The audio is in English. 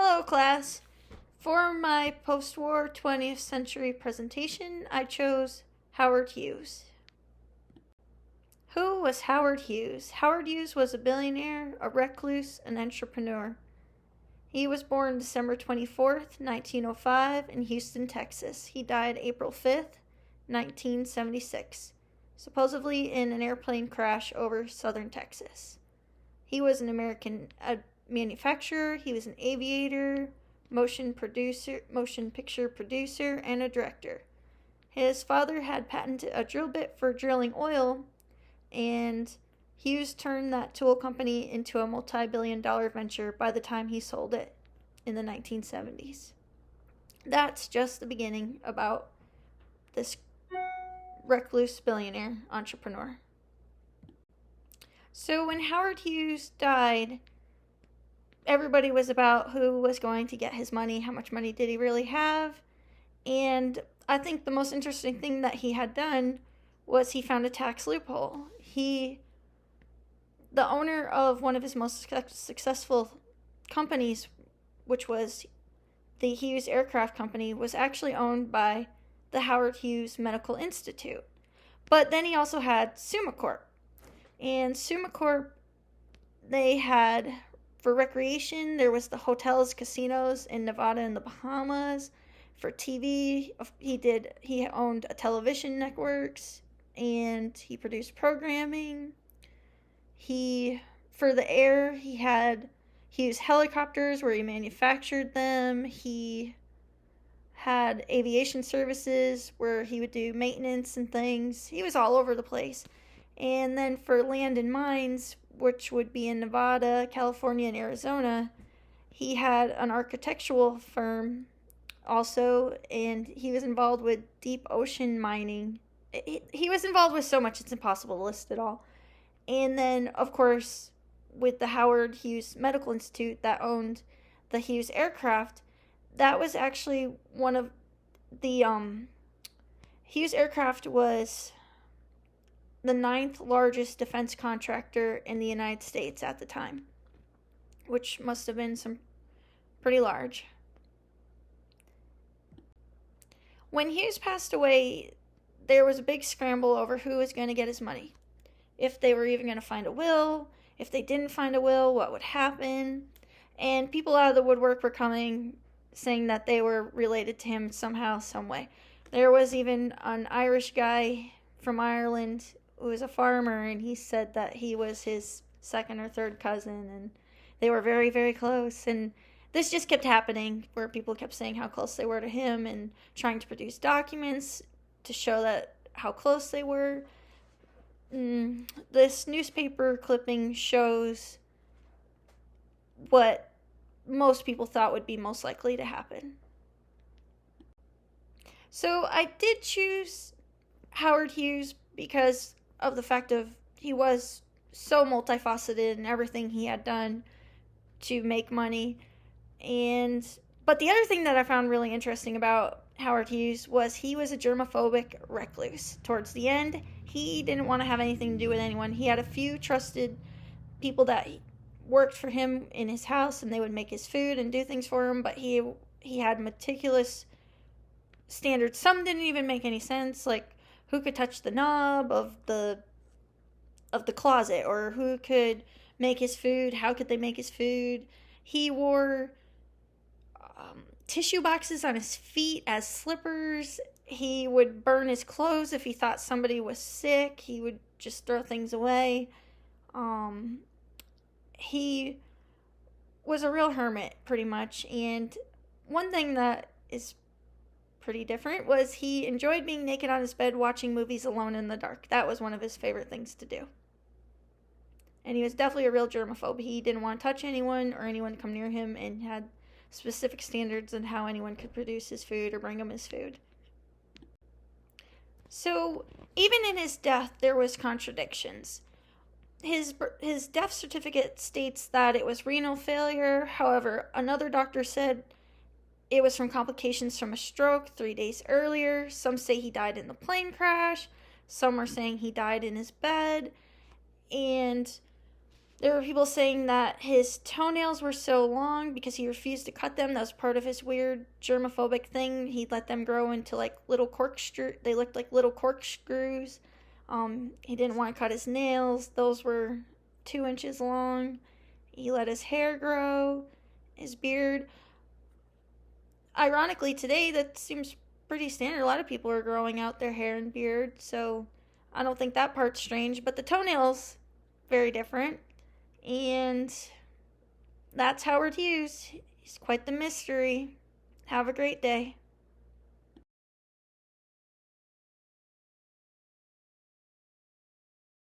Hello, class. For my post-war 20th century presentation, I chose Howard Hughes. Who was Howard Hughes? Howard Hughes was a billionaire, a recluse, an entrepreneur. He was born December 24th, 1905 in Houston, Texas. He died April 5th, 1976, supposedly in an airplane crash over southern Texas. He was an American manufacturer, he was an aviator, motion picture producer, and a director. His father had patented a drill bit for drilling oil, and Hughes turned that tool company into a multi-billion-dollar venture by the time he sold it in the 1970s. That's just the beginning about this recluse billionaire entrepreneur. So when Howard Hughes died, everybody was about who was going to get his money, how much money did he really have, and I think the most interesting thing that he had done was he found a tax loophole. The owner of one of his most successful companies, which was the Hughes Aircraft Company, was actually owned by the Howard Hughes Medical Institute. But then he also had SummaCorp. And SummaCorp, they had, for recreation, there was the hotels, casinos in Nevada and the Bahamas. For TV, he owned a television networks, and he produced programming. For the air, he used helicopters where he manufactured them. He had aviation services where he would do maintenance and things. He was all over the place. And then for land and mines, which would be in Nevada, California, and Arizona, he had an architectural firm also, and he was involved with deep ocean mining. He was involved with so much it's impossible to list it all. And then, of course, with the Howard Hughes Medical Institute that owned the Hughes aircraft, that was actually one of the Hughes aircraft was the 9th largest defense contractor in the United States at the time, which must have been some pretty large. When Hughes passed away, there was a big scramble over who was going to get his money. If they were even going to find a will, if they didn't find a will, what would happen. And people out of the woodwork were coming, saying that they were related to him somehow, some way. There was even an Irish guy from Ireland who was a farmer, and he said that he was his second or third cousin, and they were very, very close. And this just kept happening, where people kept saying how close they were to him and trying to produce documents to show that how close they were. This newspaper clipping shows what most people thought would be most likely to happen. So I did choose Howard Hughes because of the fact of he was so multifaceted in everything he had done to make money. But the other thing that I found really interesting about Howard Hughes was he was a germophobic recluse. Towards the end, he didn't want to have anything to do with anyone. He had a few trusted people that worked for him in his house, and they would make his food and do things for him, but he had meticulous standards. Some didn't even make any sense, like who could touch the knob of the closet, or who could make his food, how could they make his food. He wore tissue boxes on his feet as slippers. He would burn his clothes if he thought somebody was sick. He would just throw things away. He was a real hermit, pretty much. And one thing that is pretty different was he enjoyed being naked on his bed watching movies alone in the dark. That was one of his favorite things to do. And he was definitely a real germaphobe. He didn't want to touch anyone or anyone to come near him, and had specific standards on how anyone could produce his food or bring him his food. So even in his death, there was contradictions. His death certificate states that it was renal failure. However, another doctor said it was from complications from a stroke 3 days earlier. Some say he died in the plane crash. Some are saying he died in his bed. And There were people saying that his toenails were so long because he refused to cut them. That was part of his weird germophobic thing. He let them grow into like little corkscrews. They looked like little corkscrews. He didn't want to cut his nails. Those were 2 inches long. He let his hair grow, his beard. Ironically, today that seems pretty standard. A lot of people are growing out their hair and beard, so I don't think that part's strange. But the toenails, very different. And that's Howard Hughes. He's quite the mystery. Have a great day.